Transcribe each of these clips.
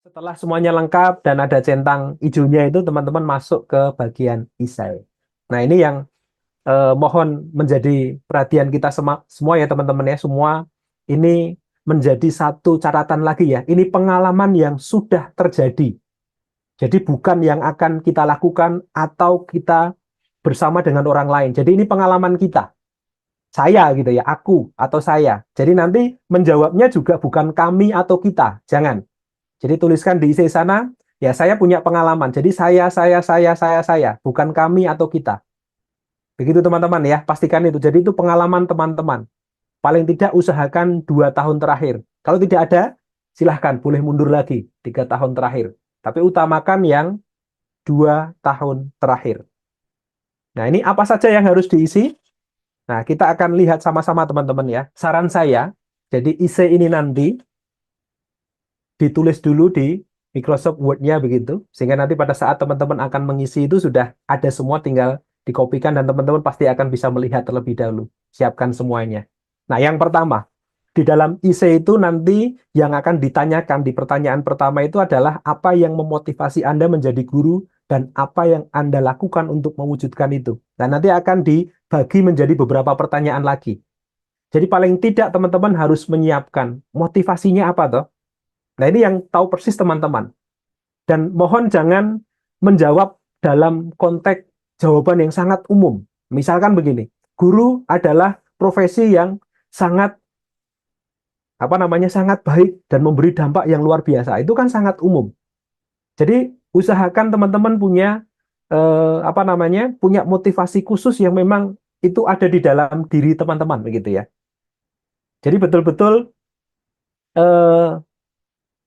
Setelah semuanya lengkap dan ada centang hijaunya itu teman-teman masuk ke bagian isai. Nah ini yang mohon menjadi perhatian kita semua ya teman-teman ya. Semua ini menjadi satu catatan lagi ya. Ini pengalaman yang sudah terjadi. Jadi bukan yang akan kita lakukan atau kita bersama dengan orang lain. Jadi ini pengalaman kita. Saya gitu ya, aku atau saya. Jadi nanti menjawabnya juga bukan kami atau kita. Jangan. Jadi tuliskan di isi sana, ya saya punya pengalaman. Jadi saya, bukan kami atau kita. Begitu teman-teman ya, pastikan itu. Jadi itu pengalaman teman-teman. Paling tidak usahakan 2 tahun terakhir. Kalau tidak ada, silahkan boleh mundur lagi 3 tahun terakhir. Tapi utamakan yang 2 tahun terakhir. Nah ini apa saja yang harus diisi? Nah kita akan lihat sama-sama teman-teman ya. Saran saya, jadi isi ini nanti ditulis dulu di Microsoft Word-nya begitu, sehingga nanti pada saat teman-teman akan mengisi itu sudah ada semua, tinggal dikopikan dan teman-teman pasti akan bisa melihat terlebih dahulu. Siapkan semuanya. Nah, yang pertama, di dalam IC itu nanti yang akan ditanyakan di pertanyaan pertama itu adalah apa yang memotivasi Anda menjadi guru dan apa yang Anda lakukan untuk mewujudkan itu. Dan nanti akan dibagi menjadi beberapa pertanyaan lagi. Jadi paling tidak teman-teman harus menyiapkan motivasinya apa toh? Nah, ini yang tahu persis teman-teman. Dan mohon jangan menjawab dalam konteks jawaban yang sangat umum. Misalkan begini, guru adalah profesi yang sangat sangat baik dan memberi dampak yang luar biasa. Itu kan sangat umum. Jadi usahakan teman-teman punya punya motivasi khusus yang memang itu ada di dalam diri teman-teman begitu ya. Jadi betul-betul eh,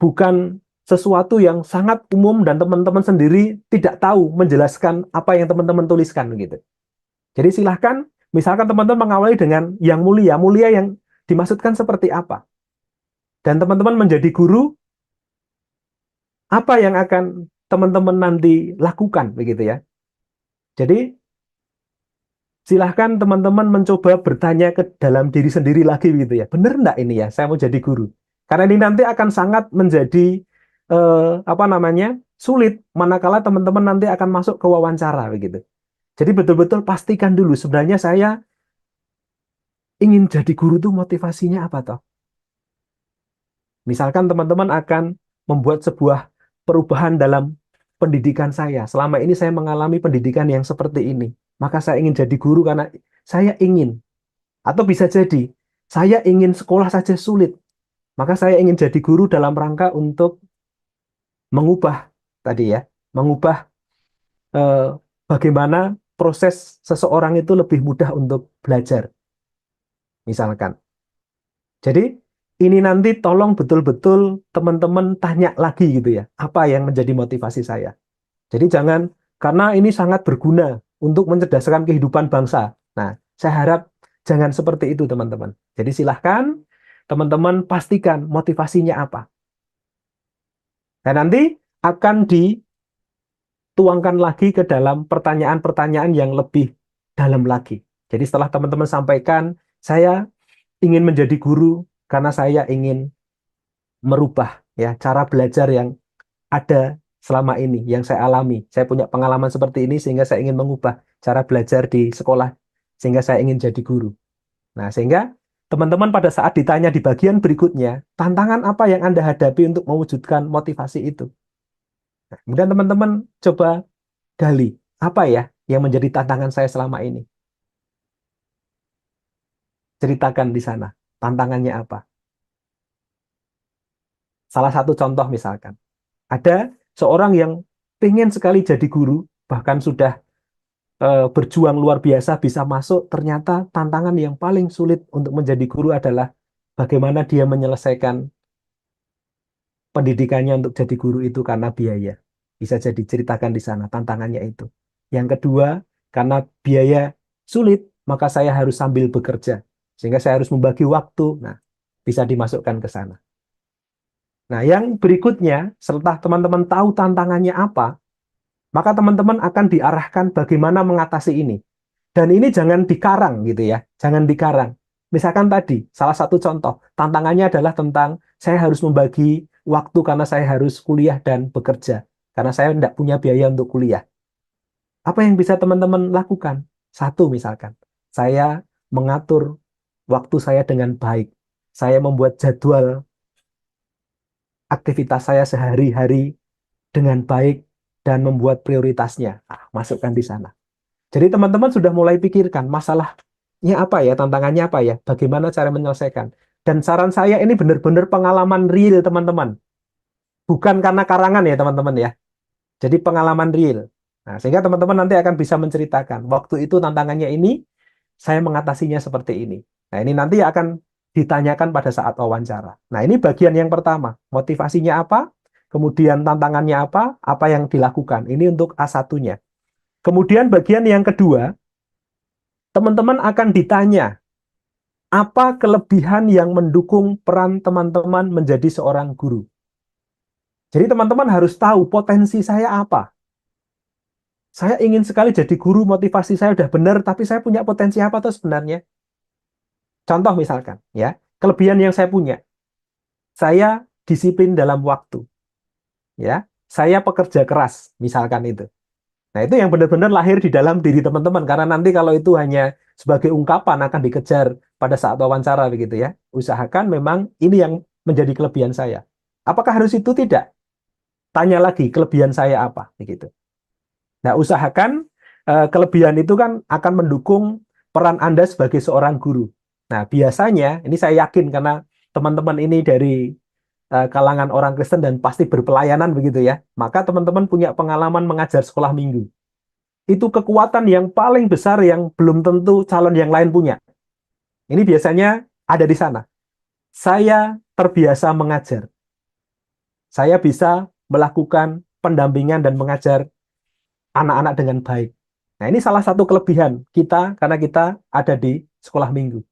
bukan sesuatu yang sangat umum dan teman-teman sendiri tidak tahu menjelaskan apa yang teman-teman tuliskan gitu. Jadi silahkan, misalkan teman-teman mengawali dengan yang mulia, mulia yang dimaksudkan seperti apa. Dan teman-teman menjadi guru, apa yang akan teman-teman nanti lakukan begitu ya. Jadi silahkan teman-teman mencoba bertanya ke dalam diri sendiri lagi begitu ya. Benar enggak ini ya, saya mau jadi guru. Karena ini nanti akan sangat menjadi sulit manakala teman-teman nanti akan masuk ke wawancara begitu. Jadi betul-betul pastikan dulu sebenarnya saya ingin jadi guru tuh motivasinya apa toh? Misalkan teman-teman akan membuat sebuah perubahan dalam pendidikan saya. Selama ini saya mengalami pendidikan yang seperti ini. Maka saya ingin jadi guru karena saya ingin. Atau bisa jadi saya ingin sekolah saja sulit. Maka saya ingin jadi guru dalam rangka untuk mengubah tadi ya, mengubah eh, bagaimana proses seseorang itu lebih mudah untuk belajar, misalkan. Jadi ini nanti tolong betul-betul teman-teman tanya lagi gitu ya, apa yang menjadi motivasi saya. Jadi jangan, karena ini sangat berguna untuk mencerdaskan kehidupan bangsa. Nah, saya harap jangan seperti itu teman-teman. Jadi silahkan teman-teman pastikan motivasinya apa. Dan nanti akan dituangkan lagi ke dalam pertanyaan-pertanyaan yang lebih dalam lagi. Jadi setelah teman-teman sampaikan, saya ingin menjadi guru karena saya ingin merubah ya cara belajar yang ada selama ini, yang saya alami. Saya punya pengalaman seperti ini sehingga saya ingin mengubah cara belajar di sekolah sehingga saya ingin jadi guru. Nah, sehingga teman-teman pada saat ditanya di bagian berikutnya, tantangan apa yang Anda hadapi untuk mewujudkan motivasi itu? Nah, kemudian teman-teman coba gali, apa ya yang menjadi tantangan saya selama ini? Ceritakan di sana, tantangannya apa? Salah satu contoh misalkan, ada seorang yang pengen sekali jadi guru, bahkan sudah berjuang luar biasa bisa masuk, ternyata tantangan yang paling sulit untuk menjadi guru adalah bagaimana dia menyelesaikan pendidikannya untuk jadi guru itu karena biaya. Bisa jadi ceritakan di sana tantangannya itu. Yang kedua, karena biaya sulit, maka saya harus sambil bekerja. Sehingga saya harus membagi waktu. Nah, bisa dimasukkan ke sana. Nah, yang berikutnya, setelah teman-teman tahu tantangannya apa, maka teman-teman akan diarahkan bagaimana mengatasi ini. Dan ini jangan dikarang gitu ya, jangan dikarang. Misalkan tadi, salah satu contoh, tantangannya adalah tentang saya harus membagi waktu karena saya harus kuliah dan bekerja. Karena saya tidak punya biaya untuk kuliah. Apa yang bisa teman-teman lakukan? Satu misalkan, saya mengatur waktu saya dengan baik. Saya membuat jadwal aktivitas saya sehari-hari dengan baik dan membuat prioritasnya. Ah, masukkan di sana. Jadi teman-teman sudah mulai pikirkan masalahnya apa ya, tantangannya apa ya, bagaimana cara menyelesaikan. Dan saran saya ini benar-benar pengalaman real teman-teman. Bukan karena karangan ya teman-teman ya. Jadi pengalaman real. Nah, sehingga teman-teman nanti akan bisa menceritakan, waktu itu tantangannya ini, saya mengatasinya seperti ini. Nah, ini nanti akan ditanyakan pada saat wawancara. Nah, ini bagian yang pertama. Motivasinya apa? Kemudian tantangannya apa yang dilakukan. Ini untuk A1-nya. Kemudian bagian yang kedua, teman-teman akan ditanya, apa kelebihan yang mendukung peran teman-teman menjadi seorang guru? Jadi teman-teman harus tahu potensi saya apa. Saya ingin sekali jadi guru, motivasi saya udah benar, tapi saya punya potensi apa tuh sebenarnya? Contoh misalkan, ya, kelebihan yang saya punya, saya disiplin dalam waktu, ya, saya pekerja keras, misalkan itu. Nah, itu yang benar-benar lahir di dalam diri teman-teman, karena nanti kalau itu hanya sebagai ungkapan akan dikejar pada saat wawancara begitu ya. Usahakan memang ini yang menjadi kelebihan saya. Apakah harus itu? Tidak. Tanya lagi, kelebihan saya apa? Begitu. Nah, usahakan kelebihan itu kan akan mendukung peran Anda sebagai seorang guru. Nah, biasanya, ini saya yakin karena teman-teman ini dari kalangan orang Kristen dan pasti berpelayanan begitu ya. Maka teman-teman punya pengalaman mengajar sekolah minggu. Itu kekuatan yang paling besar yang belum tentu calon yang lain punya. Ini biasanya ada di sana. Saya terbiasa mengajar. Saya bisa melakukan pendampingan dan mengajar anak-anak dengan baik. Nah, ini salah satu kelebihan kita karena kita ada di sekolah minggu.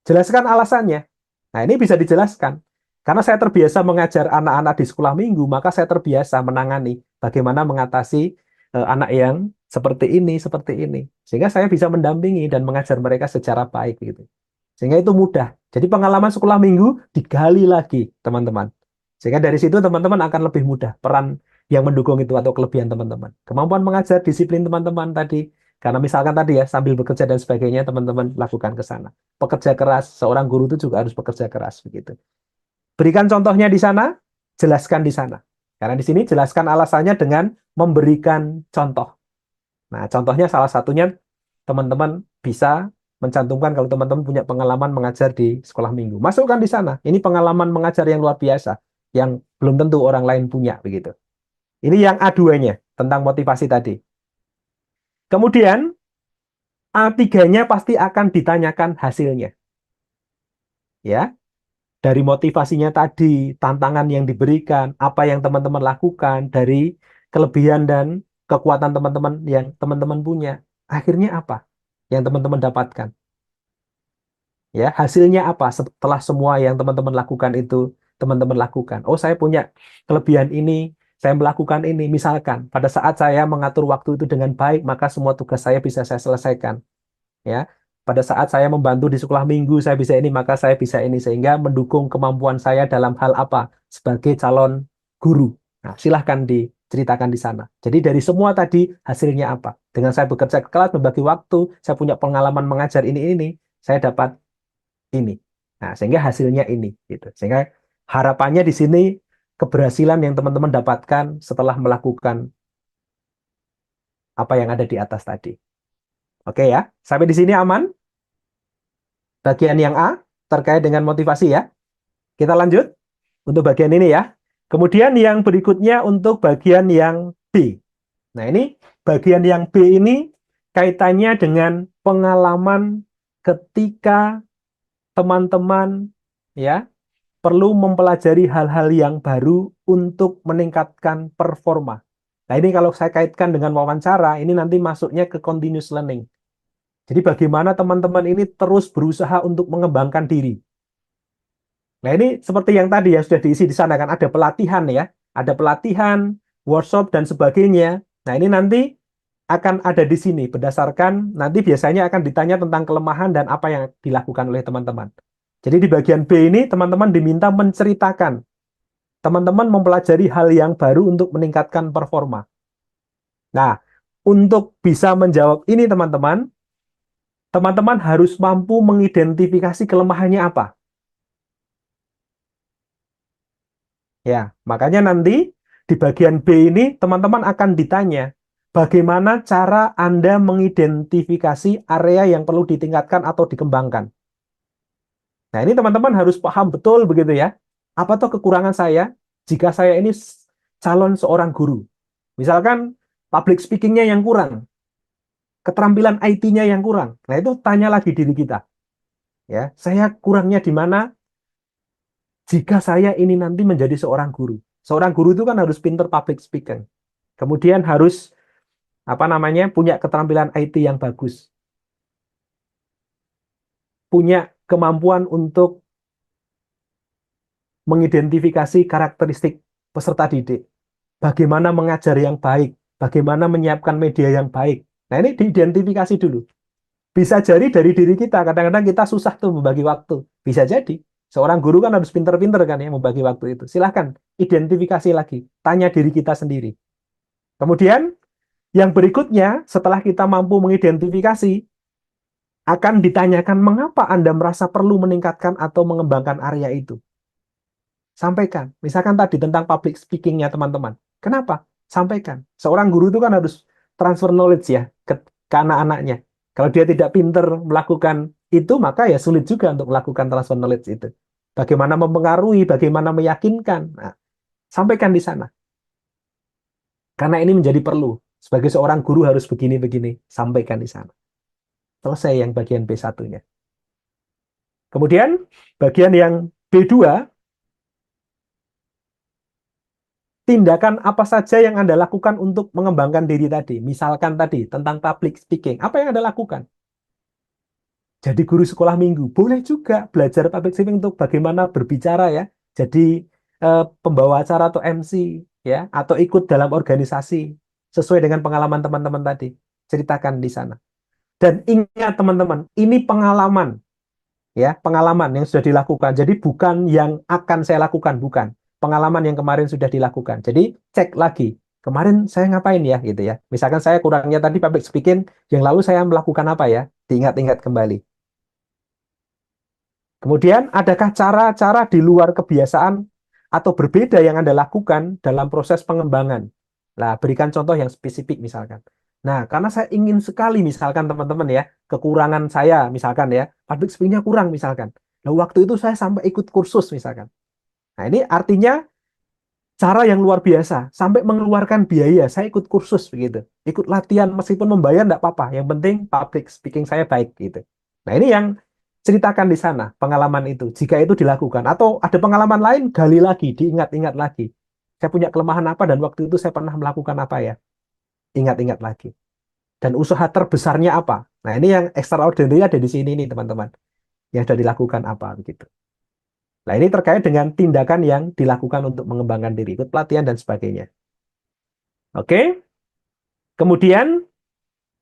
Jelaskan alasannya. Nah, ini bisa dijelaskan. Karena saya terbiasa mengajar anak-anak di sekolah minggu, maka saya terbiasa menangani bagaimana mengatasi anak yang seperti ini, seperti ini. Sehingga saya bisa mendampingi dan mengajar mereka secara baik gitu. Sehingga itu mudah. Jadi pengalaman sekolah minggu digali lagi, teman-teman. Sehingga dari situ teman-teman akan lebih mudah peran yang mendukung itu atau kelebihan teman-teman. Kemampuan mengajar, disiplin teman-teman tadi. Karena misalkan tadi ya, sambil bekerja dan sebagainya, teman-teman lakukan ke sana. Pekerja keras, seorang guru itu juga harus bekerja keras begitu. Berikan contohnya di sana, jelaskan di sana. Karena di sini jelaskan alasannya dengan memberikan contoh. Nah, contohnya salah satunya teman-teman bisa mencantumkan kalau teman-teman punya pengalaman mengajar di sekolah minggu. Masukkan di sana. Ini pengalaman mengajar yang luar biasa, yang belum tentu orang lain punya begitu. Ini yang A2-nya tentang motivasi tadi. Kemudian A3-nya pasti akan ditanyakan hasilnya. Ya, dari motivasinya tadi, tantangan yang diberikan, apa yang teman-teman lakukan, dari kelebihan dan kekuatan teman-teman yang teman-teman punya. Akhirnya apa yang teman-teman dapatkan? Ya, hasilnya apa setelah semua yang teman-teman lakukan itu teman-teman lakukan? Oh, saya punya kelebihan ini, saya melakukan ini. Misalkan pada saat saya mengatur waktu itu dengan baik, maka semua tugas saya bisa saya selesaikan. Ya, pada saat saya membantu di sekolah minggu, saya bisa ini, maka saya bisa ini, sehingga mendukung kemampuan saya dalam hal apa sebagai calon guru. Nah, silahkan diceritakan di sana. Jadi dari semua tadi hasilnya apa? Dengan saya bekerja keras, membagi waktu, saya punya pengalaman mengajar ini, saya dapat ini. Nah, sehingga hasilnya ini, gitu. Sehingga harapannya di sini keberhasilan yang teman-teman dapatkan setelah melakukan apa yang ada di atas tadi. Oke ya, sampai di sini aman? Bagian yang A terkait dengan motivasi ya. Kita lanjut untuk bagian ini ya. Kemudian yang berikutnya untuk bagian yang B. Nah, ini bagian yang B ini kaitannya dengan pengalaman ketika teman-teman ya perlu mempelajari hal-hal yang baru untuk meningkatkan performa. Nah, ini kalau saya kaitkan dengan wawancara, ini nanti masuknya ke continuous learning. Jadi bagaimana teman-teman ini terus berusaha untuk mengembangkan diri. Nah, ini seperti yang tadi ya sudah diisi di sana kan ada pelatihan ya, ada pelatihan, workshop dan sebagainya. Nah, ini nanti akan ada di sini berdasarkan nanti biasanya akan ditanya tentang kelemahan dan apa yang dilakukan oleh teman-teman. Jadi di bagian B ini teman-teman diminta menceritakan teman-teman mempelajari hal yang baru untuk meningkatkan performa. Nah, untuk bisa menjawab ini teman-teman harus mampu mengidentifikasi kelemahannya apa. Ya, makanya nanti di bagian B ini teman-teman akan ditanya bagaimana cara Anda mengidentifikasi area yang perlu ditingkatkan atau dikembangkan. Nah, ini teman-teman harus paham betul begitu ya. Apa tuh kekurangan saya jika saya ini calon seorang guru? Misalkan public speaking-nya yang kurang, keterampilan IT-nya yang kurang. Nah, itu tanya lagi diri kita. Ya, saya kurangnya di mana jika saya ini nanti menjadi seorang guru. Seorang guru itu kan harus pinter public speaking. Kemudian harus apa namanya punya keterampilan IT yang bagus, punya kemampuan untuk mengidentifikasi karakteristik peserta didik, bagaimana mengajar yang baik, bagaimana menyiapkan media yang baik. Nah, ini diidentifikasi dulu. Bisa jadi dari diri kita, kadang-kadang kita susah tuh membagi waktu. Bisa jadi. Seorang guru kan harus pinter-pinter kan ya membagi waktu itu. Silahkan, identifikasi lagi. Tanya diri kita sendiri. Kemudian, yang berikutnya, setelah kita mampu mengidentifikasi, akan ditanyakan mengapa Anda merasa perlu meningkatkan atau mengembangkan area itu. Sampaikan. Misalkan tadi tentang public speaking-nya teman-teman. Kenapa? Sampaikan. Seorang guru itu kan harus transfer knowledge ya ke anak-anaknya. Kalau dia tidak pinter melakukan itu, maka ya sulit juga untuk melakukan transfer knowledge itu. Bagaimana mempengaruhi, bagaimana meyakinkan. Nah, sampaikan di sana. Karena ini menjadi perlu. Sebagai seorang guru harus begini-begini. Sampaikan di sana. Selesai yang bagian B1-nya. Kemudian, bagian yang B2, tindakan apa saja yang Anda lakukan untuk mengembangkan diri tadi. Misalkan tadi tentang public speaking. Apa yang Anda lakukan? Jadi guru sekolah minggu. Boleh juga belajar public speaking untuk bagaimana berbicara ya. Jadi pembawa acara atau MC ya, atau ikut dalam organisasi sesuai dengan pengalaman teman-teman tadi. Ceritakan di sana. Dan ingat teman-teman, ini pengalaman ya, pengalaman yang sudah dilakukan. Jadi bukan yang akan saya lakukan, bukan. Pengalaman yang kemarin sudah dilakukan. Jadi cek lagi. Kemarin saya ngapain ya gitu ya. Misalkan saya kurangnya tadi public speaking, yang lalu saya melakukan apa ya? Diingat-ingat kembali. Kemudian, adakah cara-cara di luar kebiasaan atau berbeda yang Anda lakukan dalam proses pengembangan? Nah, berikan contoh yang spesifik misalkan. Nah, karena saya ingin sekali misalkan teman-teman ya, kekurangan saya misalkan ya, public speaking-nya kurang misalkan. Nah, waktu itu saya sampai ikut kursus misalkan. Nah, ini artinya cara yang luar biasa, sampai mengeluarkan biaya, saya ikut kursus begitu. Ikut latihan meskipun membayar enggak apa-apa, yang penting public speaking saya baik gitu. Nah, ini yang ceritakan di sana pengalaman itu, jika itu dilakukan. Atau ada pengalaman lain, gali lagi, diingat-ingat lagi. Saya punya kelemahan apa dan waktu itu saya pernah melakukan apa ya? Ingat-ingat lagi. Dan usaha terbesarnya apa? Nah, ini yang extraordinary ada di sini nih, teman-teman. Yang sudah dilakukan apa begitu. Nah, ini terkait dengan tindakan yang dilakukan untuk mengembangkan diri, ikut pelatihan dan sebagainya. Oke. Kemudian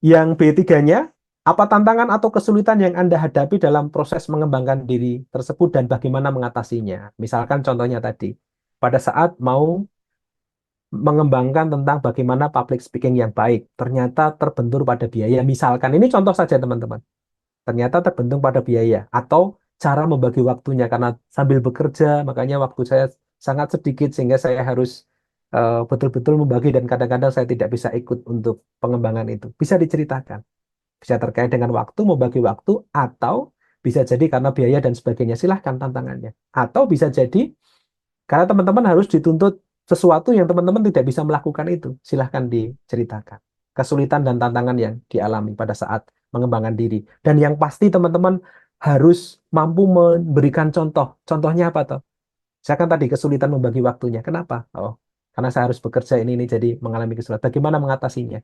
yang B3-nya, apa tantangan atau kesulitan yang Anda hadapi dalam proses mengembangkan diri tersebut dan bagaimana mengatasinya? Misalkan contohnya tadi, pada saat mau mengembangkan tentang bagaimana public speaking yang baik, ternyata terbentur pada biaya. Misalkan, ini contoh saja teman-teman. Ternyata terbentur pada biaya atau cara membagi waktunya karena sambil bekerja, makanya waktu saya sangat sedikit sehingga saya harus betul-betul membagi dan kadang-kadang saya tidak bisa ikut untuk pengembangan itu. Bisa diceritakan. Bisa terkait dengan waktu, membagi waktu, atau bisa jadi karena biaya dan sebagainya. Silahkan tantangannya. Atau bisa jadi karena teman-teman harus dituntut sesuatu yang teman-teman tidak bisa melakukan itu. Silahkan diceritakan. Kesulitan dan tantangan yang dialami pada saat mengembangkan diri. Dan yang pasti teman-teman harus mampu memberikan contoh. Contohnya apa toh? Saya kan tadi kesulitan membagi waktunya. Kenapa? Oh, karena saya harus bekerja ini jadi mengalami kesulitan. Bagaimana mengatasinya?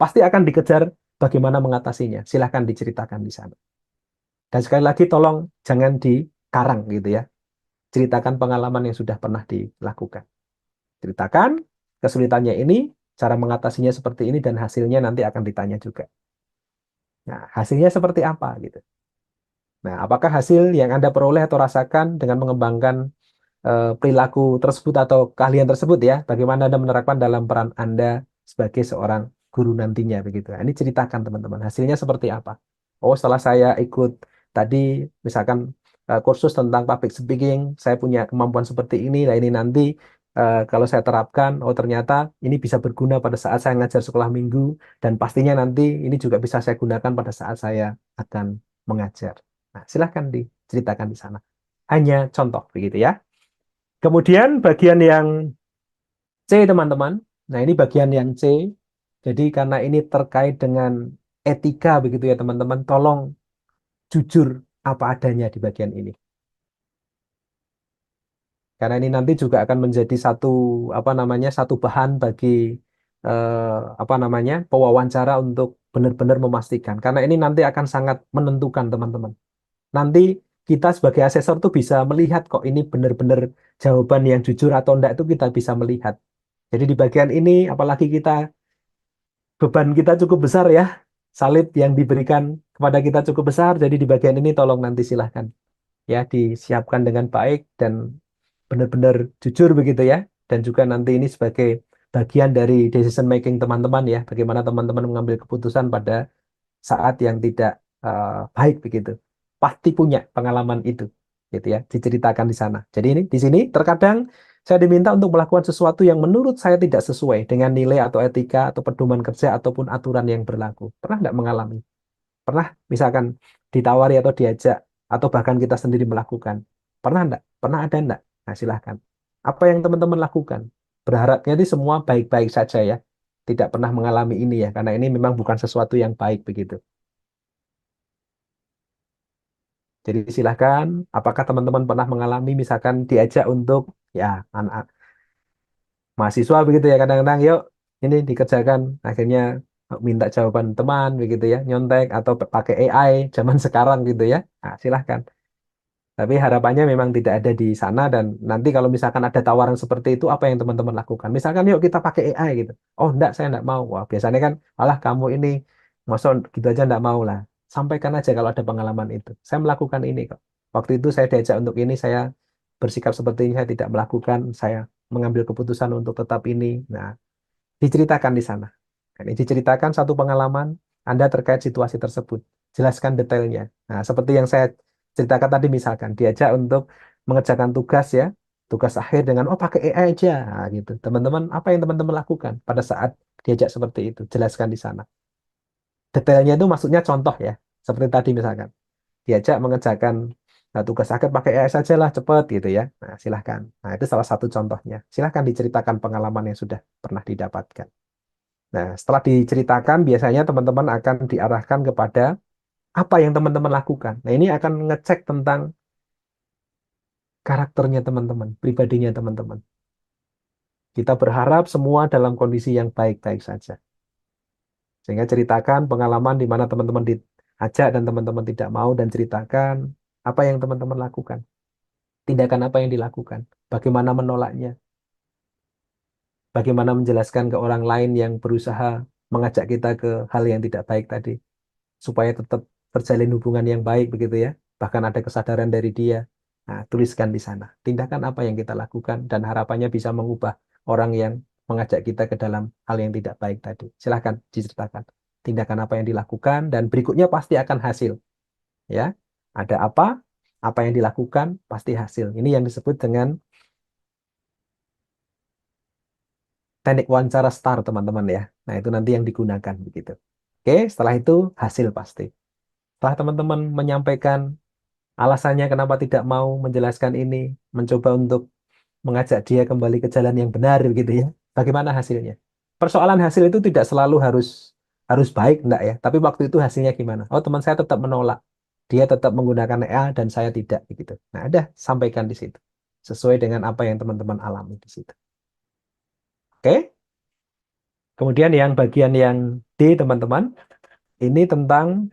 Pasti akan dikejar bagaimana mengatasinya. Silahkan diceritakan di sana. Dan sekali lagi tolong jangan dikarang gitu ya. Ceritakan pengalaman yang sudah pernah dilakukan. Ceritakan kesulitannya ini, cara mengatasinya seperti ini, dan hasilnya nanti akan ditanya juga. Nah, hasilnya seperti apa gitu. Nah, apakah hasil yang Anda peroleh atau rasakan dengan mengembangkan perilaku tersebut atau keahlian tersebut ya, bagaimana Anda menerapkan dalam peran Anda sebagai seorang guru nantinya begitu. Nah, ini ceritakan teman-teman, hasilnya seperti apa? Oh, setelah saya ikut tadi misalkan kursus tentang public speaking, saya punya kemampuan seperti ini. Nah, ini nanti kalau saya terapkan, oh ternyata ini bisa berguna pada saat saya ngajar sekolah minggu dan pastinya nanti ini juga bisa saya gunakan pada saat saya akan mengajar. Nah, silahkan diceritakan di sana. Hanya contoh begitu ya. Kemudian bagian yang C, teman-teman. Nah, ini bagian yang C. Jadi karena ini terkait dengan etika begitu ya, teman-teman. Tolong jujur apa adanya di bagian ini. Karena ini nanti juga akan menjadi satu apa namanya satu bahan bagi apa namanya pewawancara untuk benar-benar memastikan. Karena ini nanti akan sangat menentukan, teman-teman. Nanti kita sebagai asesor tuh bisa melihat kok ini benar-benar jawaban yang jujur atau enggak itu kita bisa melihat. Jadi di bagian ini, apalagi kita beban kita cukup besar ya, salib yang diberikan kepada kita cukup besar. Jadi di bagian ini tolong nanti silahkan ya disiapkan dengan baik dan benar-benar jujur begitu ya. Dan juga nanti ini sebagai bagian dari decision making teman-teman ya, bagaimana teman-teman mengambil keputusan pada saat yang tidak baik begitu. Pasti punya pengalaman itu, gitu ya, diceritakan di sana. Jadi ini di sini terkadang saya diminta untuk melakukan sesuatu yang menurut saya tidak sesuai dengan nilai atau etika atau pedoman kerja ataupun aturan yang berlaku. Pernah nggak mengalami? Pernah misalkan ditawari atau diajak atau bahkan kita sendiri melakukan? Pernah enggak? Pernah ada enggak? Nah, silahkan. Apa yang teman-teman lakukan? Berharapnya itu semua baik-baik saja ya. Tidak pernah mengalami ini ya, karena ini memang bukan sesuatu yang baik begitu. Jadi silahkan, apakah teman-teman pernah mengalami misalkan diajak untuk ya anak mahasiswa begitu ya kadang-kadang yuk ini dikerjakan akhirnya minta jawaban teman begitu ya nyontek atau pakai AI zaman sekarang gitu ya. Nah, silahkan. Tapi harapannya memang tidak ada di sana dan nanti kalau misalkan ada tawaran seperti itu apa yang teman-teman lakukan? Misalkan yuk kita pakai AI gitu. Oh enggak, saya enggak mau. Wah, biasanya kan malah kamu ini masuk gitu aja enggak mau lah. Sampaikan aja kalau ada pengalaman itu. Saya melakukan ini kok. Waktu itu saya diajak untuk ini, saya bersikap seperti ini, saya tidak melakukan, saya mengambil keputusan untuk tetap ini. Nah, diceritakan di sana. Ini diceritakan satu pengalaman Anda terkait situasi tersebut. Jelaskan detailnya. Nah, seperti yang saya ceritakan tadi misalkan diajak untuk mengerjakan tugas ya, tugas akhir dengan oh pakai AI aja, nah, gitu. Teman-teman, apa yang teman-teman lakukan pada saat diajak seperti itu? Jelaskan di sana. Detailnya itu maksudnya contoh ya, seperti tadi misalkan diajak mengerjakan tugas akhir pakai AI saja lah cepet gitu ya. Nah, silahkan. Nah, itu salah satu contohnya. Silahkan diceritakan pengalaman yang sudah pernah didapatkan. Nah, setelah diceritakan, biasanya teman-teman akan diarahkan kepada apa yang teman-teman lakukan. Nah, ini akan ngecek tentang karakternya teman-teman, pribadinya teman-teman. Kita berharap semua dalam kondisi yang baik-baik saja. Sehingga ceritakan pengalaman di mana teman-teman diajak dan teman-teman tidak mau dan ceritakan apa yang teman-teman lakukan. Tindakan apa yang dilakukan. Bagaimana menolaknya. Bagaimana menjelaskan ke orang lain yang berusaha mengajak kita ke hal yang tidak baik tadi. Supaya tetap terjalin hubungan yang baik begitu ya. Bahkan ada kesadaran dari dia. Nah, tuliskan di sana. Tindakan apa yang kita lakukan dan harapannya bisa mengubah orang yang mengajak kita ke dalam hal yang tidak baik tadi. Silahkan diceritakan. Tindakan apa yang dilakukan dan berikutnya pasti akan hasil. Ya, ada apa yang dilakukan pasti hasil. Ini yang disebut dengan teknik wawancara STAR teman-teman ya. Nah, itu nanti yang digunakan begitu. Oke, setelah itu hasil pasti. Setelah teman-teman menyampaikan alasannya kenapa tidak mau menjelaskan ini, mencoba untuk mengajak dia kembali ke jalan yang benar gitu ya. Bagaimana hasilnya? Persoalan hasil itu tidak selalu harus harus baik enggak ya, tapi waktu itu hasilnya gimana? Oh, teman saya tetap menolak. Dia tetap menggunakan A dan saya tidak begitu. Nah, ada sampaikan di situ. Sesuai dengan apa yang teman-teman alami di situ. Oke? Kemudian yang bagian yang D, teman-teman, ini tentang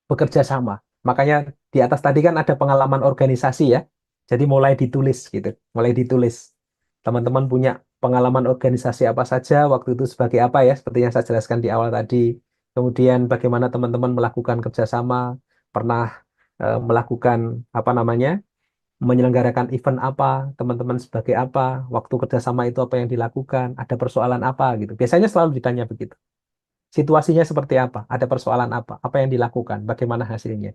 bekerja sama. Makanya di atas tadi kan ada pengalaman organisasi ya. Jadi mulai ditulis gitu, mulai ditulis. Teman-teman punya pengalaman organisasi apa saja, waktu itu sebagai apa ya, seperti yang saya jelaskan di awal tadi. Kemudian bagaimana teman-teman melakukan kerjasama, pernah melakukan apa namanya, menyelenggarakan event apa, teman-teman sebagai apa, waktu kerjasama itu apa yang dilakukan, ada persoalan apa gitu. Biasanya selalu ditanya begitu. Situasinya seperti apa, ada persoalan apa yang dilakukan, bagaimana hasilnya.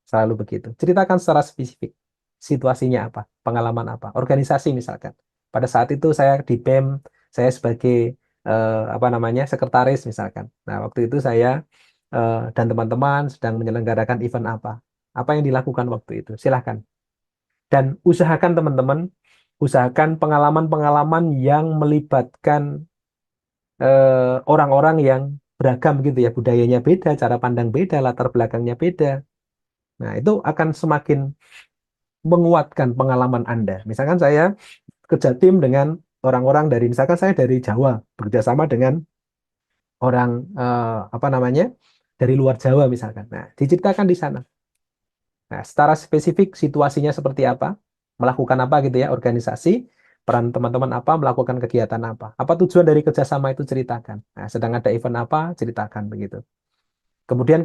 Selalu begitu. Ceritakan secara spesifik. Situasinya apa, pengalaman apa, organisasi misalkan. Pada saat itu saya di BEM, saya sebagai apa namanya sekretaris misalkan. Nah, waktu itu saya dan teman-teman sedang menyelenggarakan event apa yang dilakukan waktu itu. Silahkan. Dan usahakan teman-teman, usahakan pengalaman-pengalaman yang melibatkan orang-orang yang beragam gitu ya, budayanya beda, cara pandang beda, latar belakangnya beda. Nah, itu akan semakin menguatkan pengalaman Anda. Misalkan saya kerja tim dengan orang-orang dari, misalkan saya dari Jawa, bekerja sama dengan orang apa namanya dari luar Jawa misalkan. Nah, diceritakan di sana. Nah, secara spesifik situasinya seperti apa, melakukan apa gitu ya, organisasi, peran teman-teman apa, melakukan kegiatan apa tujuan dari kerjasama itu ceritakan. Nah, sedang ada event apa, ceritakan begitu. Kemudian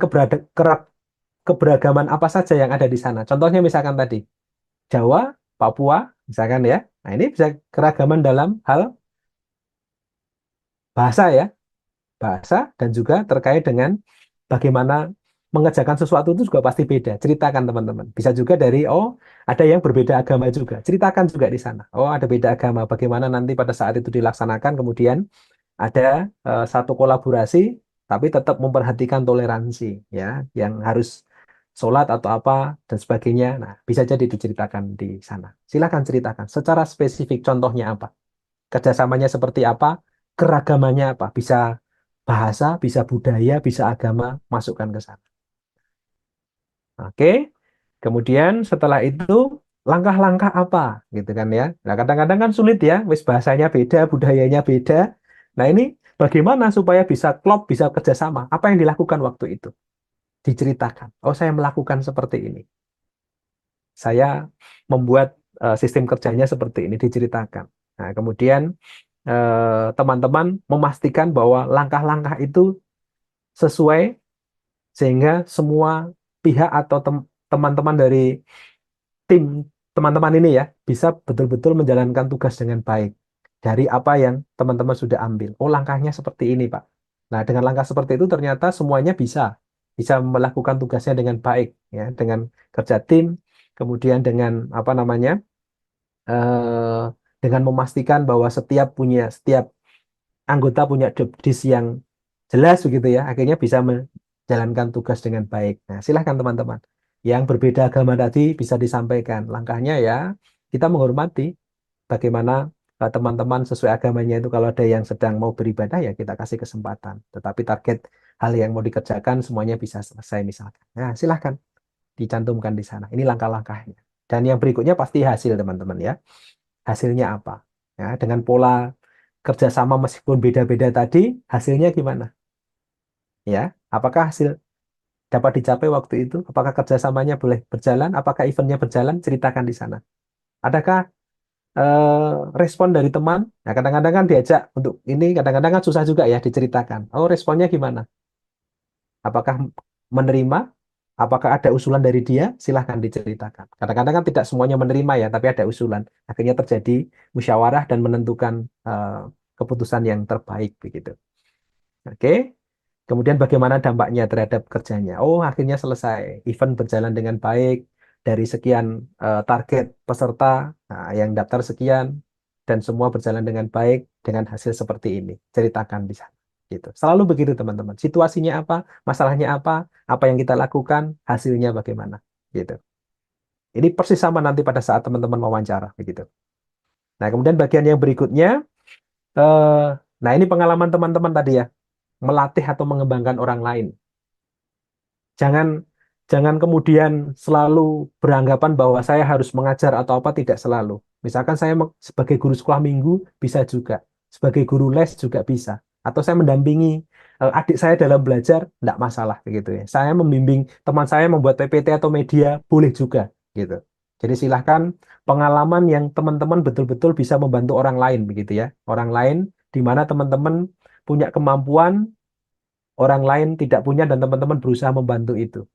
keberagaman apa saja yang ada di sana. Contohnya misalkan tadi Jawa, Papua, misalkan ya. Nah, ini bisa keragaman dalam hal bahasa ya, bahasa dan juga terkait dengan bagaimana mengerjakan sesuatu itu juga pasti beda. Ceritakan teman-teman. Bisa juga dari ada yang berbeda agama juga. Ceritakan juga di sana. Oh, ada beda agama. Bagaimana nanti pada saat itu dilaksanakan kemudian ada satu kolaborasi tapi tetap memperhatikan toleransi ya, yang harus sholat atau apa dan sebagainya. Nah, bisa jadi diceritakan di sana. Silakan ceritakan secara spesifik contohnya apa, kerjasamanya seperti apa, keragamannya apa, bisa bahasa, bisa budaya, bisa agama, masukkan ke sana. Oke, kemudian setelah itu langkah-langkah apa gitu kan ya. Nah, kadang-kadang kan sulit ya, wis bahasanya beda, budayanya beda. Nah, ini bagaimana supaya bisa klop, bisa kerjasama? Apa yang dilakukan waktu itu? Diceritakan. Oh, saya melakukan seperti ini. Saya membuat sistem kerjanya seperti ini, diceritakan. Nah, kemudian teman-teman memastikan bahwa langkah-langkah itu sesuai sehingga semua pihak atau teman-teman dari tim teman-teman ini ya bisa betul-betul menjalankan tugas dengan baik dari apa yang teman-teman sudah ambil. Oh, langkahnya seperti ini, Pak. Nah, dengan langkah seperti itu ternyata semuanya bisa melakukan tugasnya dengan baik ya, dengan kerja tim, kemudian dengan apa namanya? eh, dengan memastikan bahwa setiap anggota punya job desk yang jelas begitu ya, akhirnya bisa menjalankan tugas dengan baik. Nah, silahkan teman-teman. Yang berbeda agama tadi bisa disampaikan. Langkahnya ya, kita menghormati bagaimana teman-teman sesuai agamanya itu kalau ada yang sedang mau beribadah ya kita kasih kesempatan. Tetapi target hal yang mau dikerjakan semuanya bisa selesai misalkan. Nah, silahkan dicantumkan di sana. Ini langkah-langkahnya. Dan yang berikutnya pasti hasil teman-teman ya. Hasilnya apa? Ya, dengan pola kerjasama meskipun beda-beda tadi, hasilnya gimana? Ya, apakah hasil dapat dicapai waktu itu? Apakah kerjasamanya boleh berjalan? Apakah eventnya berjalan? Ceritakan di sana. Adakah respon dari teman? Nah, kadang-kadang kan diajak untuk ini, kadang-kadang kan susah juga ya diceritakan. Oh, responnya gimana? Apakah menerima? Apakah ada usulan dari dia? Silahkan diceritakan. Kadang-kadang kan tidak semuanya menerima ya, tapi ada usulan. Akhirnya terjadi musyawarah dan menentukan keputusan yang terbaik begitu. Oke. Kemudian bagaimana dampaknya terhadap kerjanya? Oh, akhirnya selesai. Event berjalan dengan baik dari sekian target peserta, nah, yang daftar sekian dan semua berjalan dengan baik dengan hasil seperti ini. Ceritakan di sana. Gitu. Selalu begitu teman-teman. Situasinya apa, masalahnya apa yang kita lakukan, hasilnya bagaimana. Gitu. Ini persis sama nanti pada saat teman-teman wawancara begitu. Nah, kemudian bagian yang berikutnya, eh, nah ini pengalaman teman-teman tadi ya, melatih atau mengembangkan orang lain. Jangan jangan kemudian selalu beranggapan bahwa saya harus mengajar atau apa, tidak selalu. Misalkan saya sebagai guru sekolah minggu bisa juga, sebagai guru les juga bisa. Atau saya mendampingi adik saya dalam belajar, tidak masalah begitu ya. Saya membimbing teman saya membuat PPT atau media, boleh juga gitu. Jadi silahkan pengalaman yang teman-teman betul-betul bisa membantu orang lain begitu ya. Orang lain di mana teman-teman punya kemampuan, orang lain tidak punya dan teman-teman berusaha membantu itu.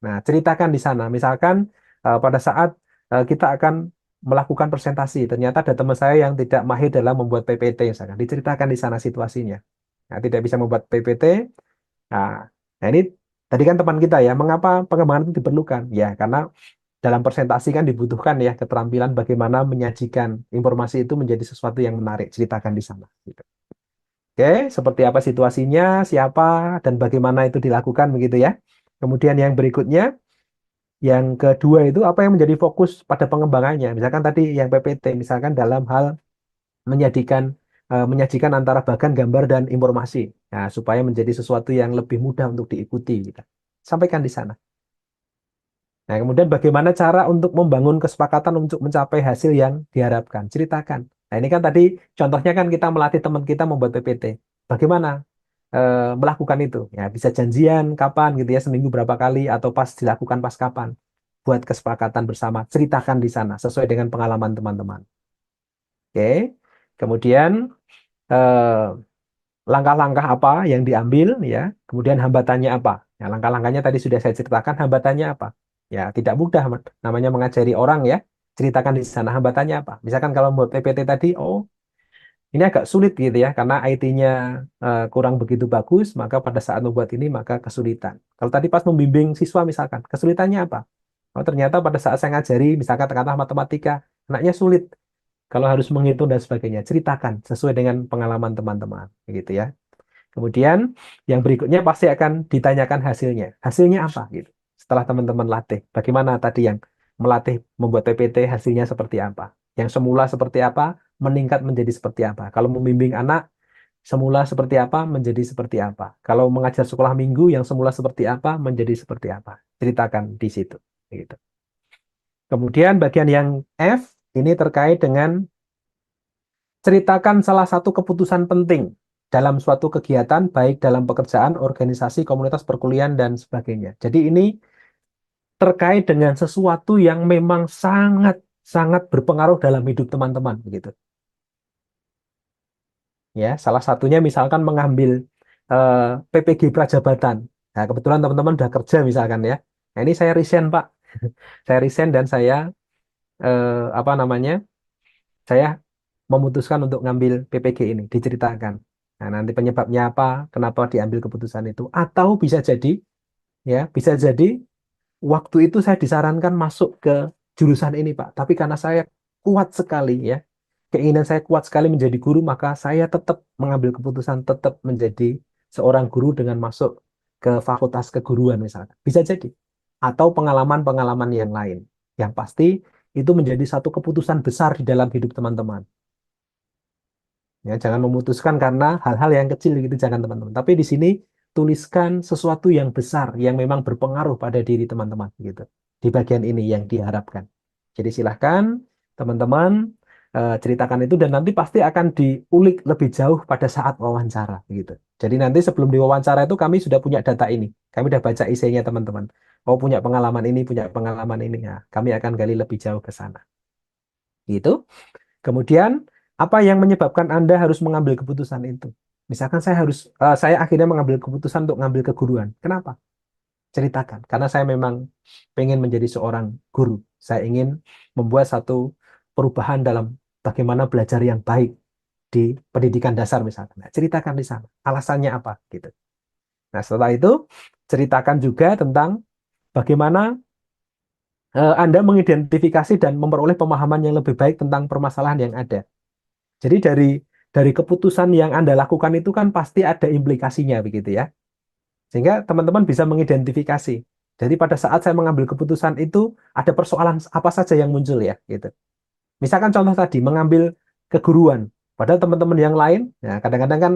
Nah, ceritakan di sana. Misalkan pada saat kita akan melakukan presentasi. Ternyata ada teman saya yang tidak mahir dalam membuat PPT, misalkan. Diceritakan di sana situasinya. Nah, tidak bisa membuat PPT. Nah, nah ini tadi kan teman kita ya, mengapa pengembangan itu diperlukan? Ya, karena dalam presentasi kan dibutuhkan ya keterampilan bagaimana menyajikan informasi itu menjadi sesuatu yang menarik. Ceritakan di sana. Gitu. Oke, seperti apa situasinya, siapa, dan bagaimana itu dilakukan begitu ya. Kemudian yang berikutnya, yang kedua itu apa yang menjadi fokus pada pengembangannya. Misalkan tadi yang PPT, misalkan dalam hal menyajikan menyajikan antara bagan gambar dan informasi. Nah, supaya menjadi sesuatu yang lebih mudah untuk diikuti gitu. Sampaikan di sana. Nah, kemudian bagaimana cara untuk membangun kesepakatan untuk mencapai hasil yang diharapkan? Ceritakan. Nah, ini kan tadi contohnya kan kita melatih teman kita membuat PPT. Bagaimana melakukan itu? Ya, bisa janjian kapan gitu ya, seminggu berapa kali atau pas dilakukan pas kapan? Buat kesepakatan bersama. Ceritakan di sana sesuai dengan pengalaman teman-teman. Oke. Kemudian eh, langkah-langkah apa yang diambil ya, kemudian hambatannya apa. Ya, langkah-langkahnya tadi sudah saya ceritakan, hambatannya apa. Ya, tidak mudah namanya mengajari orang ya. Ceritakan di sana hambatannya apa. Misalkan kalau buat PPT tadi, oh ini agak sulit gitu ya, karena IT-nya kurang begitu bagus, maka pada saat membuat ini maka kesulitan. Kalau tadi pas membimbing siswa misalkan, kesulitannya apa? Oh ternyata pada saat saya ngajari, misalkan katakanlah matematika, anaknya sulit. Kalau harus menghitung dan sebagainya, ceritakan sesuai dengan pengalaman teman-teman, gitu ya. Kemudian yang berikutnya pasti akan ditanyakan hasilnya. Hasilnya apa gitu. Setelah teman-teman latih, bagaimana tadi yang melatih membuat PPT hasilnya seperti apa? Yang semula seperti apa, meningkat menjadi seperti apa? Kalau membimbing anak, semula seperti apa, menjadi seperti apa? Kalau mengajar sekolah minggu, yang semula seperti apa, menjadi seperti apa? Ceritakan di situ. Gitu. Kemudian bagian yang F, ini terkait dengan ceritakan salah satu keputusan penting dalam suatu kegiatan, baik dalam pekerjaan, organisasi, komunitas perkuliahan, dan sebagainya. Jadi ini terkait dengan sesuatu yang memang sangat berpengaruh dalam hidup teman-teman, begitu. Ya, salah satunya misalkan mengambil eh, PPG Prajabatan. Nah, kebetulan teman-teman udah kerja misalkan ya. Nah, ini saya resign, Pak. Saya resign dan saya apa namanya? Saya memutuskan untuk ngambil PPG ini, diceritakan. Nah, nanti penyebabnya apa, kenapa diambil keputusan itu. Atau bisa jadi, ya, bisa jadi waktu itu saya disarankan masuk ke jurusan ini, Pak. Tapi karena saya kuat sekali, ya, keinginan saya kuat sekali menjadi guru, maka saya tetap mengambil keputusan tetap menjadi seorang guru dengan masuk ke fakultas keguruan misalnya. Bisa jadi. Atau pengalaman-pengalaman yang lain. Yang pasti itu menjadi satu keputusan besar di dalam hidup teman-teman. Ya, jangan memutuskan karena hal-hal yang kecil gitu, jangan teman-teman. Tapi di sini tuliskan sesuatu yang besar yang memang berpengaruh pada diri teman-teman gitu. Di bagian ini yang diharapkan. Jadi silahkan teman-teman ceritakan itu dan nanti pasti akan diulik lebih jauh pada saat wawancara gitu. Jadi nanti sebelum diwawancara itu kami sudah punya data ini. Kami sudah baca isinya teman-teman. Oh punya pengalaman ini, punya pengalaman ini. Nah, kami akan gali lebih jauh ke sana. Gitu. Kemudian, apa yang menyebabkan Anda harus mengambil keputusan itu? Misalkan saya akhirnya mengambil keputusan untuk mengambil keguruan. Kenapa? Ceritakan. Karena saya memang pengen menjadi seorang guru. Saya ingin membuat satu perubahan dalam bagaimana belajar yang baik di pendidikan dasar misalkan. Nah, ceritakan di sana. Alasannya apa? Gitu. Nah, setelah itu, ceritakan juga tentang bagaimana Anda mengidentifikasi dan memperoleh pemahaman yang lebih baik tentang permasalahan yang ada. Jadi dari keputusan yang Anda lakukan itu kan pasti ada implikasinya begitu ya. Sehingga teman-teman bisa mengidentifikasi. Jadi pada saat saya mengambil keputusan itu ada persoalan apa saja yang muncul ya gitu. Misalkan contoh tadi mengambil keguruan. Padahal teman-teman yang lain, ya kadang-kadang kan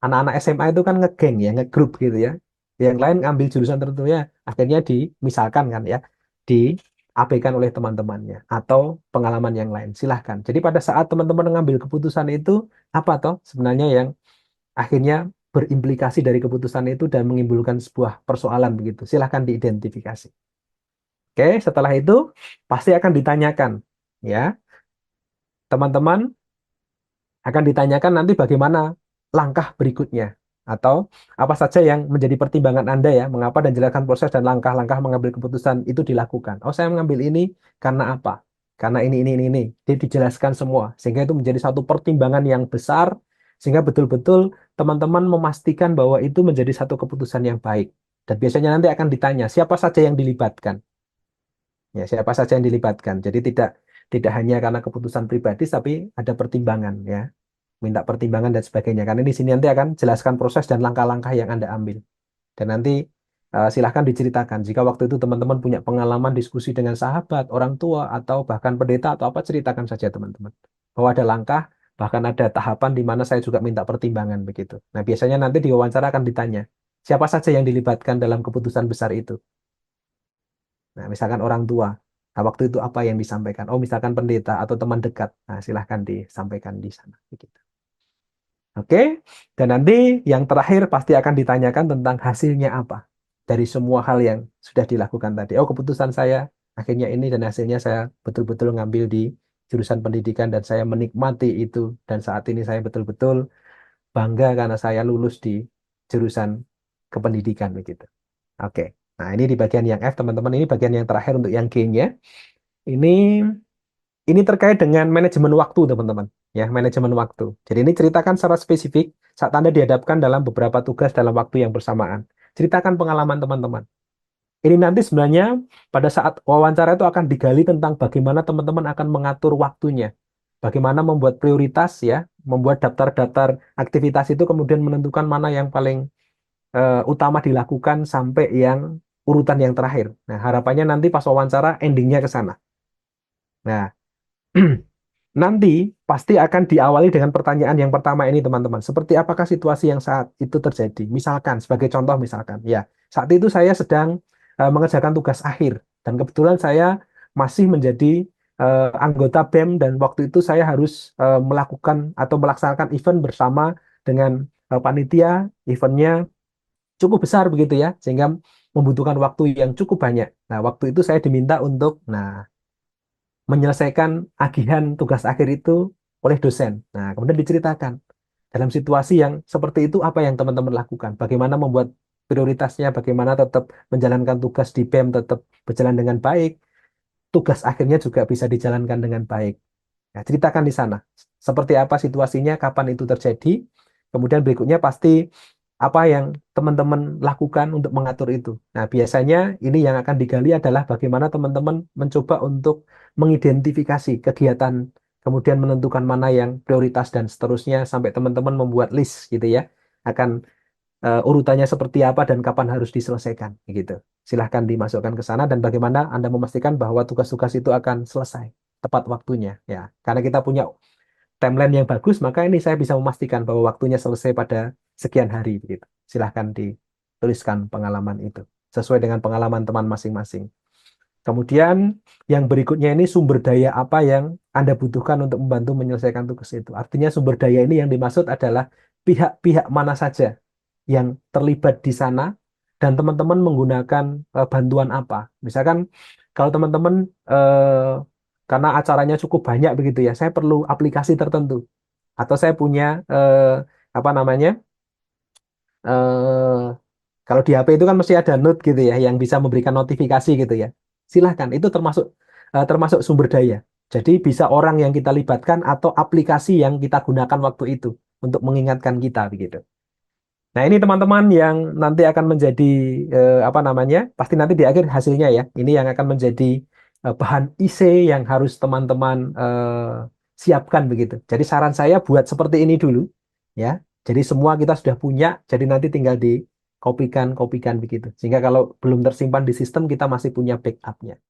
anak-anak SMA itu kan ngegeng ya, ngegrup gitu ya. Yang lain ngambil jurusan tertentu ya, akhirnya misalkan kan ya, diabaikan oleh teman-temannya atau pengalaman yang lain. Silahkan. Jadi pada saat teman-teman mengambil keputusan itu, apa toh sebenarnya yang akhirnya berimplikasi dari keputusan itu dan menimbulkan sebuah persoalan begitu. Silahkan diidentifikasi. Oke, setelah itu pasti akan ditanyakan ya, teman-teman akan ditanyakan nanti bagaimana langkah berikutnya atau apa saja yang menjadi pertimbangan Anda ya, mengapa dan jelaskan proses dan langkah-langkah mengambil keputusan itu dilakukan. Oh, saya mengambil ini karena apa? karena ini. Dia dijelaskan semua, sehingga itu menjadi satu pertimbangan yang besar, sehingga betul-betul teman-teman memastikan bahwa itu menjadi satu keputusan yang baik. Dan biasanya nanti akan ditanya, siapa saja yang dilibatkan? Ya, siapa saja yang dilibatkan. Jadi tidak hanya karena keputusan pribadi, tapi ada pertimbangan ya, minta pertimbangan dan sebagainya. Karena di sini nanti akan jelaskan proses dan langkah-langkah yang Anda ambil. Dan nanti silahkan diceritakan. Jika waktu itu teman-teman punya pengalaman diskusi dengan sahabat, orang tua, atau bahkan pendeta atau apa, ceritakan saja teman-teman. Bahwa ada langkah, bahkan ada tahapan di mana saya juga minta pertimbangan begitu. Nah, biasanya nanti di wawancara akan ditanya, siapa saja yang dilibatkan dalam keputusan besar itu. Nah, misalkan orang tua. Nah, waktu itu apa yang disampaikan? Oh, misalkan pendeta atau teman dekat. Nah, silahkan disampaikan di sana. Begitu. Oke, dan nanti yang terakhir pasti akan ditanyakan tentang hasilnya apa dari semua hal yang sudah dilakukan tadi. Oh, keputusan saya akhirnya ini dan hasilnya saya betul-betul ngambil di jurusan pendidikan dan saya menikmati itu dan saat ini saya betul-betul bangga karena saya lulus di jurusan kependidikan begitu. Oke. Nah, ini di bagian yang F, teman-teman. Ini bagian yang terakhir untuk yang G-nya. Ini ini terkait dengan manajemen waktu, teman-teman. Ya, manajemen waktu. Jadi ini ceritakan secara spesifik saat Anda dihadapkan dalam beberapa tugas dalam waktu yang bersamaan. Ceritakan pengalaman teman-teman. Ini nanti sebenarnya pada saat wawancara itu akan digali tentang bagaimana teman-teman akan mengatur waktunya. Bagaimana membuat prioritas ya, membuat daftar-daftar aktivitas itu kemudian menentukan mana yang paling utama dilakukan sampai yang urutan yang terakhir. Nah, harapannya nanti pas wawancara endingnya ke sana. Nah, nanti pasti akan diawali dengan pertanyaan yang pertama ini, teman-teman. Seperti apakah situasi yang saat itu terjadi? Misalkan, sebagai contoh misalkan, ya, saat itu saya sedang mengerjakan tugas akhir dan kebetulan saya masih menjadi anggota BEM dan waktu itu saya harus melakukan atau melaksanakan event bersama dengan panitia. Eventnya cukup besar begitu ya, sehingga membutuhkan waktu yang cukup banyak. Nah, waktu itu saya diminta untuk, menyelesaikan agihan tugas akhir itu oleh dosen. Nah, kemudian diceritakan dalam situasi yang seperti itu apa yang teman-teman lakukan, bagaimana membuat prioritasnya, bagaimana tetap menjalankan tugas di BEM tetap berjalan dengan baik, tugas akhirnya juga bisa dijalankan dengan baik. Nah, ceritakan di sana seperti apa situasinya, kapan itu terjadi. Kemudian berikutnya pasti apa yang teman-teman lakukan untuk mengatur itu. Nah, biasanya ini yang akan digali adalah bagaimana teman-teman mencoba untuk mengidentifikasi kegiatan, kemudian menentukan mana yang prioritas dan seterusnya sampai teman-teman membuat list gitu ya. Akan urutannya seperti apa dan kapan harus diselesaikan gitu. Silahkan dimasukkan ke sana dan bagaimana Anda memastikan bahwa tugas-tugas itu akan selesai tepat waktunya ya. Karena kita punya timeline yang bagus, maka ini saya bisa memastikan bahwa waktunya selesai pada sekian hari begitu. Silahkan dituliskan pengalaman itu sesuai dengan pengalaman teman masing-masing. Kemudian yang berikutnya ini sumber daya apa yang Anda butuhkan untuk membantu menyelesaikan tugas itu. Artinya sumber daya ini yang dimaksud adalah pihak-pihak mana saja yang terlibat di sana dan teman-teman menggunakan bantuan apa. Misalkan kalau teman-teman karena acaranya cukup banyak begitu ya, saya perlu aplikasi tertentu atau saya punya apa namanya eh, kalau di HP itu kan mesti ada note gitu ya yang bisa memberikan notifikasi gitu ya. Silahkan, itu termasuk termasuk sumber daya. Jadi bisa orang yang kita libatkan atau aplikasi yang kita gunakan waktu itu untuk mengingatkan kita begitu. Nah, ini teman-teman yang nanti akan menjadi apa namanya? Pasti nanti di akhir hasilnya ya. Ini yang akan menjadi bahan IC yang harus teman-teman siapkan begitu. Jadi saran saya buat seperti ini dulu ya. Jadi semua kita sudah punya, jadi nanti tinggal di kopikan begitu. Sehingga kalau belum tersimpan di sistem kita masih punya backupnya.